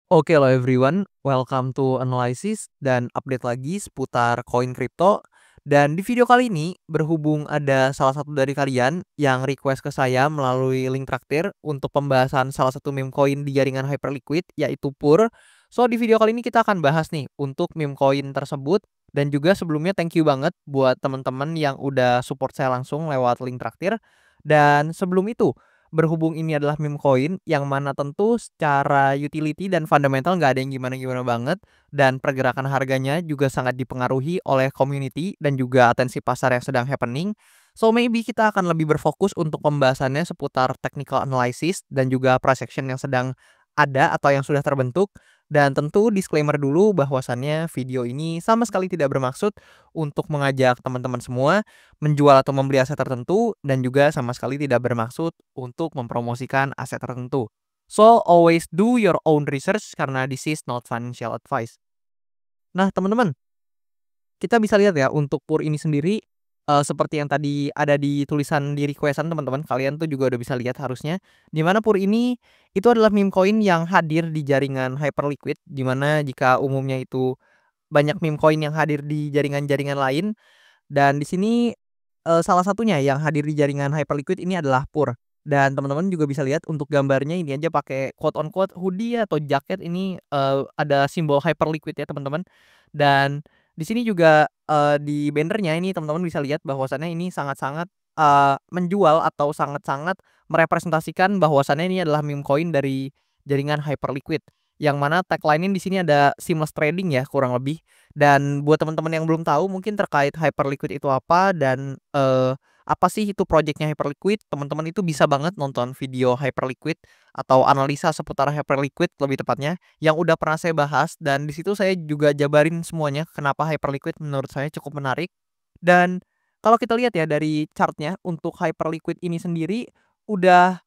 Oke lo everyone, welcome to Analysis dan update lagi seputar koin kripto. Dan di video kali ini, berhubung ada salah satu dari kalian yang request ke saya melalui link traktir untuk pembahasan salah satu meme coin di jaringan Hyperliquid, yaitu Pur. So, di video kali ini kita akan bahas nih untuk meme coin tersebut. Dan juga sebelumnya thank you banget buat teman-teman yang udah support saya langsung lewat link traktir. Dan sebelum itu, berhubung ini adalah meme coin yang mana tentu secara utility dan fundamental nggak ada yang gimana-gimana banget, dan pergerakan harganya juga sangat dipengaruhi oleh community dan juga atensi pasar yang sedang happening. So maybe kita akan lebih berfokus untuk pembahasannya seputar technical analysis dan juga price action yang sedang ada atau yang sudah terbentuk. Dan tentu disclaimer dulu bahwasannya video ini sama sekali tidak bermaksud untuk mengajak teman-teman semua menjual atau membeli aset tertentu, dan juga sama sekali tidak bermaksud untuk mempromosikan aset tertentu. So, always do your own research karena this is not financial advice. Nah, teman-teman, kita bisa lihat ya untuk Pur ini sendiri, seperti yang tadi ada di tulisan di request teman-teman, kalian tuh juga udah bisa lihat harusnya, di mana Pur ini itu adalah meme coin yang hadir di jaringan Hyperliquid, di mana jika umumnya itu banyak meme coin yang hadir di jaringan-jaringan lain, dan di sini, salah satunya yang hadir di jaringan Hyperliquid ini adalah Pur. Dan teman-teman juga bisa lihat untuk gambarnya ini aja pakai quote on quote hoodie atau jaket ini, ada simbol Hyperliquid ya teman-teman. Dan di sini juga, di banner-nya ini teman-teman bisa lihat bahwasannya ini sangat-sangat, menjual atau sangat-sangat merepresentasikan bahwasannya ini adalah meme coin dari jaringan Hyperliquid. Yang mana tagline-nya di sini ada seamless trading ya kurang lebih. Dan buat teman-teman yang belum tahu mungkin terkait Hyperliquid itu apa dan, apa sih itu project Hyperliquid, teman-teman itu bisa banget nonton video Hyperliquid atau analisa seputar Hyperliquid lebih tepatnya, yang udah pernah saya bahas, dan di situ saya juga jabarin semuanya kenapa Hyperliquid menurut saya cukup menarik. Dan kalau kita lihat ya dari chartnya untuk Hyperliquid ini sendiri udah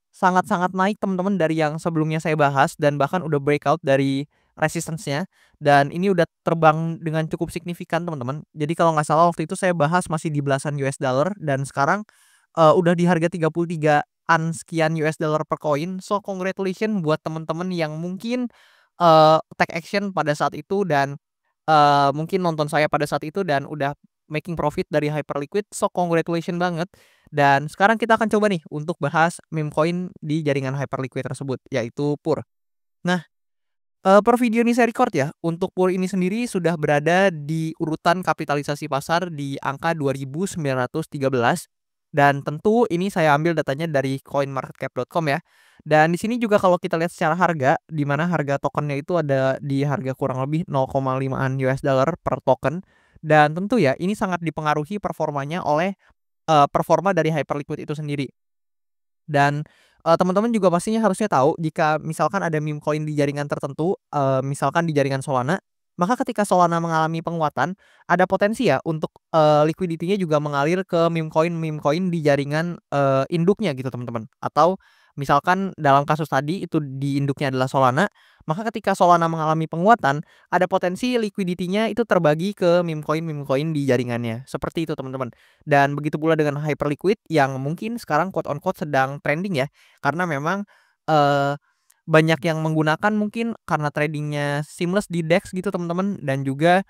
sangat-sangat naik teman-teman dari yang sebelumnya saya bahas, dan bahkan udah breakout dari resistance-nya, dan ini udah terbang dengan cukup signifikan teman-teman. Jadi kalau nggak salah waktu itu saya bahas masih di belasan US dollar, dan sekarang, udah di harga 33-an sekian US dollar per koin. So congratulation buat teman-teman yang mungkin, take action pada saat itu dan, mungkin nonton saya pada saat itu dan udah making profit dari Hyperliquid. So congratulation banget. Dan sekarang kita akan coba nih untuk bahas meme coin di jaringan Hyperliquid tersebut, yaitu Pur. Nah, per video ini saya record ya, untuk Pur ini sendiri sudah berada di urutan kapitalisasi pasar di angka 2.913, dan tentu ini saya ambil datanya dari coinmarketcap.com ya. Dan di sini juga kalau kita lihat secara harga, di mana harga tokennya itu ada di harga kurang lebih 0,5-an US dollar per token, dan tentu ya ini sangat dipengaruhi performanya oleh, performa dari Hyperliquid itu sendiri. Dan, teman-teman juga pastinya harusnya tahu jika misalkan ada meme coin di jaringan tertentu, misalkan di jaringan Solana, maka ketika Solana mengalami penguatan, ada potensi ya untuk, liquidity-nya juga mengalir ke meme coin di jaringan, induknya gitu teman-teman. Atau misalkan dalam kasus tadi itu di induknya adalah Solana, maka ketika Solana mengalami penguatan, ada potensi liquidity-nya itu terbagi ke meme coin di jaringannya, seperti itu teman-teman. Dan begitu pula dengan Hyperliquid yang mungkin sekarang quote on quote sedang trending ya, karena memang, eee, banyak yang menggunakan mungkin karena tradingnya seamless di DEX gitu teman-teman, dan juga,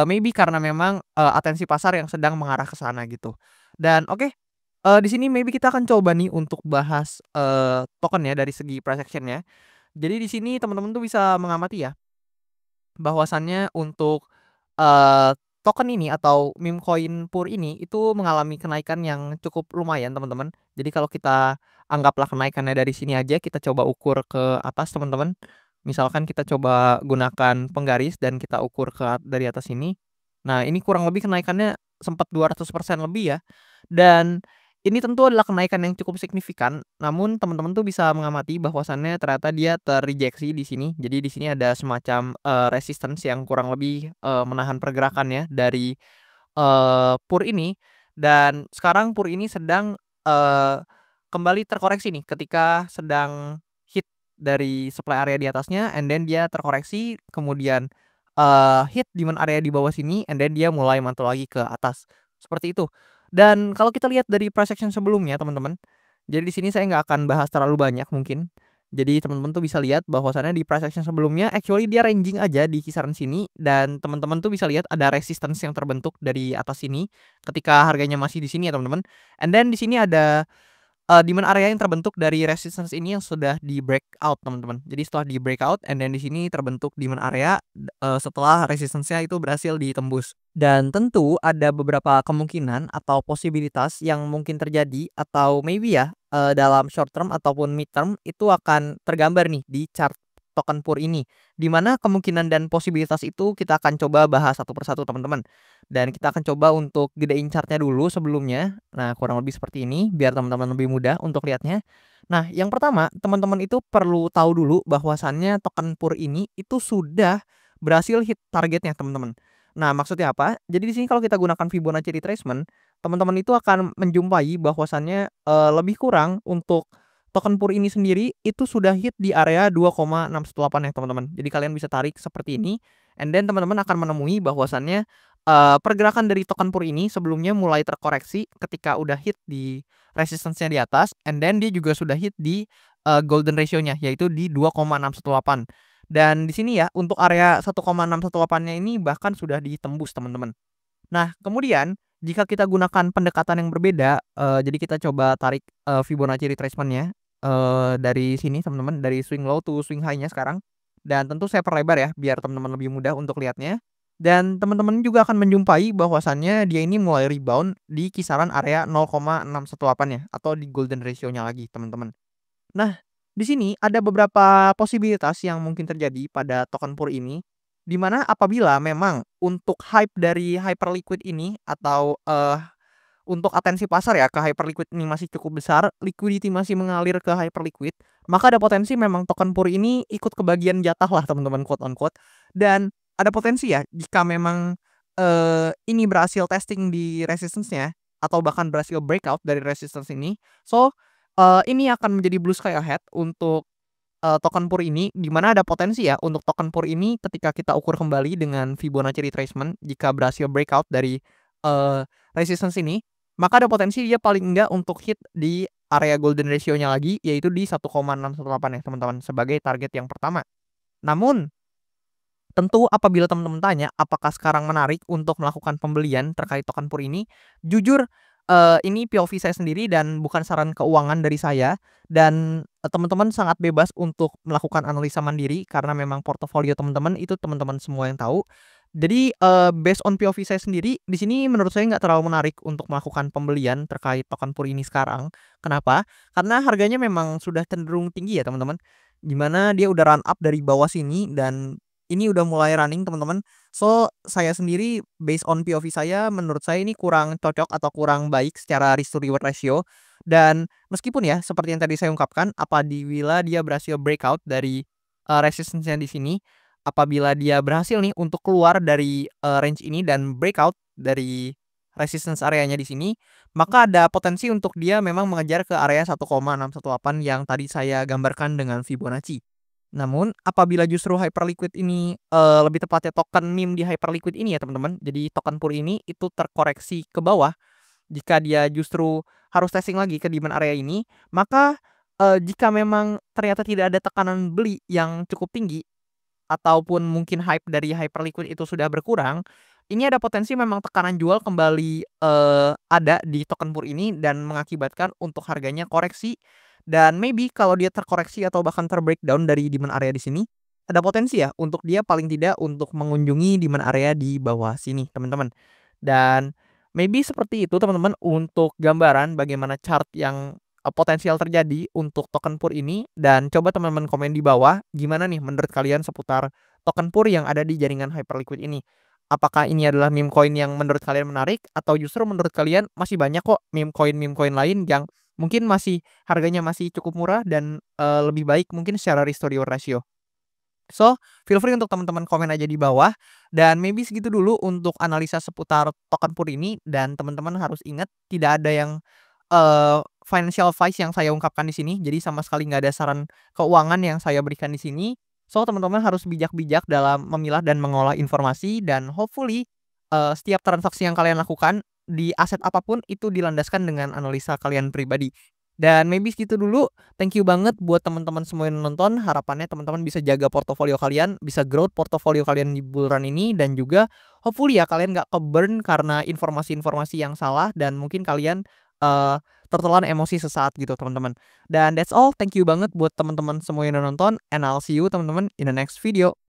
maybe karena memang, atensi pasar yang sedang mengarah ke sana gitu. Dan oke, di sini maybe kita akan coba nih untuk bahas, token ya dari segi price action-nya. Jadi di sini teman-teman tuh bisa mengamati ya bahwasannya untuk, token ini atau meme coin Pur ini itu mengalami kenaikan yang cukup lumayan teman-teman. Jadi kalau kita anggaplah kenaikannya dari sini aja, kita coba ukur ke atas teman-teman. Misalkan kita coba gunakan penggaris dan kita ukur dari atas ini. Nah, ini kurang lebih kenaikannya sempat 200% lebih ya. Dan ini tentu adalah kenaikan yang cukup signifikan, namun teman-teman tuh bisa mengamati bahwasannya ternyata dia terrejeksi di sini. Jadi di sini ada semacam, resistance yang kurang lebih, menahan pergerakannya dari, Pur ini, dan sekarang Pur ini sedang, kembali terkoreksi nih ketika sedang hit dari supply area di atasnya, and then dia terkoreksi, kemudian, hit demand area di bawah sini, and then dia mulai mantul lagi ke atas, seperti itu. Dan kalau kita lihat dari price action sebelumnya teman-teman, jadi di sini saya nggak akan bahas terlalu banyak mungkin. Jadi teman-teman tuh bisa lihat bahwasannya di price action sebelumnya actually dia ranging aja di kisaran sini dan teman-teman tuh bisa lihat ada resistance yang terbentuk dari atas sini ketika harganya masih di sini ya teman-teman. And then di sini ada demand area yang terbentuk dari resistance ini yang sudah di breakout teman-teman. Jadi setelah di breakout and then di sini terbentuk demand area setelah resistance-nya itu berhasil ditembus. Dan tentu ada beberapa kemungkinan atau posibilitas yang mungkin terjadi atau maybe ya dalam short term ataupun mid term itu akan tergambar nih di chart token PUR ini. Di mana kemungkinan dan posibilitas itu kita akan coba bahas satu persatu teman-teman. Dan kita akan coba untuk gedein chartnya dulu sebelumnya. Nah, kurang lebih seperti ini biar teman-teman lebih mudah untuk lihatnya. Nah, yang pertama, teman-teman itu perlu tahu dulu bahwasannya token PUR ini itu sudah berhasil hit targetnya, teman-teman. Nah, maksudnya apa? Jadi di sini kalau kita gunakan Fibonacci retracement, teman-teman itu akan menjumpai bahwasannya lebih kurang untuk token PUR ini sendiri itu sudah hit di area 2,618 ya, teman-teman. Jadi kalian bisa tarik seperti ini and then teman-teman akan menemui bahwasannya pergerakan dari token PUR ini sebelumnya mulai terkoreksi ketika udah hit di resistance-nya di atas and then dia juga sudah hit di golden ratio-nya yaitu di 2,618. Dan di sini ya untuk area 1,618-nya ini bahkan sudah ditembus teman-teman. Nah, kemudian jika kita gunakan pendekatan yang berbeda, jadi kita coba tarik Fibonacci retracement-nya dari sini teman-teman, dari swing low to swing high-nya sekarang. Dan tentu saya perlebar ya biar teman-teman lebih mudah untuk lihatnya. Dan teman-teman juga akan menjumpai bahwasannya dia ini mulai rebound di kisaran area 0,618 ya atau di golden ratio-nya lagi teman-teman. Nah, di sini ada beberapa posibilitas yang mungkin terjadi pada token PUR ini, di mana apabila memang untuk hype dari hyperliquid ini atau untuk atensi pasar ya ke hyperliquid ini masih cukup besar, liquidity masih mengalir ke hyperliquid, maka ada potensi memang token PUR ini ikut kebagian jatah lah teman-teman quote on quote. Dan ada potensi ya jika memang ini berhasil testing di resistance-nya atau bahkan berhasil breakout dari resistance ini. So, ini akan menjadi blue sky ahead untuk token PUR ini, di mana ada potensi ya untuk token PUR ini ketika kita ukur kembali dengan Fibonacci retracement jika berhasil breakout dari resistance ini, maka ada potensi dia paling enggak untuk hit di area golden ratio-nya lagi yaitu di 1,618 ya teman-teman sebagai target yang pertama. Namun tentu apabila teman-teman tanya apakah sekarang menarik untuk melakukan pembelian terkait token PUR ini, jujur ini POV saya sendiri dan bukan saran keuangan dari saya dan teman-teman sangat bebas untuk melakukan analisa mandiri karena memang portofolio teman-teman itu teman-teman semua yang tahu. Jadi based on POV saya sendiri di sini menurut saya nggak terlalu menarik untuk melakukan pembelian terkait token PUR ini sekarang. Kenapa? Karena harganya memang sudah cenderung tinggi ya teman-teman. Di mana dia udah run up dari bawah sini dan ini udah mulai running teman-teman. So, saya sendiri based on POV saya menurut saya ini kurang cocok atau kurang baik secara risk to reward ratio. Dan meskipun ya seperti yang tadi saya ungkapkan, apabila dia berhasil breakout dari resistance-nya di sini, apabila dia berhasil nih untuk keluar dari range ini dan breakout dari resistance areanya di sini, maka ada potensi untuk dia memang mengejar ke area 1,618 yang tadi saya gambarkan dengan Fibonacci. Namun apabila justru hyperliquid ini lebih tepatnya token meme di hyperliquid ini ya teman-teman, jadi token PUR ini itu terkoreksi ke bawah, jika dia justru harus testing lagi ke demand area ini, maka jika memang ternyata tidak ada tekanan beli yang cukup tinggi ataupun mungkin hype dari hyperliquid itu sudah berkurang, ini ada potensi memang tekanan jual kembali ada di token PUR ini dan mengakibatkan untuk harganya koreksi. Dan maybe kalau dia terkoreksi atau bahkan terbreakdown dari demand area di sini, ada potensi ya untuk dia paling tidak untuk mengunjungi demand area di bawah sini, teman-teman. Dan maybe seperti itu teman-teman untuk gambaran bagaimana chart yang potensial terjadi untuk token PUR ini dan coba teman-teman komen di bawah gimana nih menurut kalian seputar token PUR yang ada di jaringan hyperliquid ini. Apakah ini adalah meme coin yang menurut kalian menarik atau justru menurut kalian masih banyak kok meme coin lain yang mungkin masih harganya masih cukup murah dan lebih baik mungkin secara risk to reward ratio. So, feel free untuk teman-teman komen aja di bawah dan maybe segitu dulu untuk analisa seputar token PUR ini dan teman-teman harus ingat tidak ada yang financial advice yang saya ungkapkan di sini. Jadi sama sekali nggak ada saran keuangan yang saya berikan di sini. So, teman-teman harus bijak-bijak dalam memilah dan mengolah informasi dan hopefully setiap transaksi yang kalian lakukan di aset apapun itu dilandaskan dengan analisa kalian pribadi. Dan maybe segitu dulu. Thank you banget buat teman-teman semua yang nonton. Harapannya teman-teman bisa jaga portofolio kalian, bisa growth portofolio kalian di bulan ini, dan juga hopefully ya kalian nggak ke-burn karena informasi-informasi yang salah dan mungkin kalian, eee, tertelan emosi sesaat gitu teman-teman. Dan that's all. Thank you banget buat teman-teman semua yang udah nonton, and I'll see you teman-teman in the next video.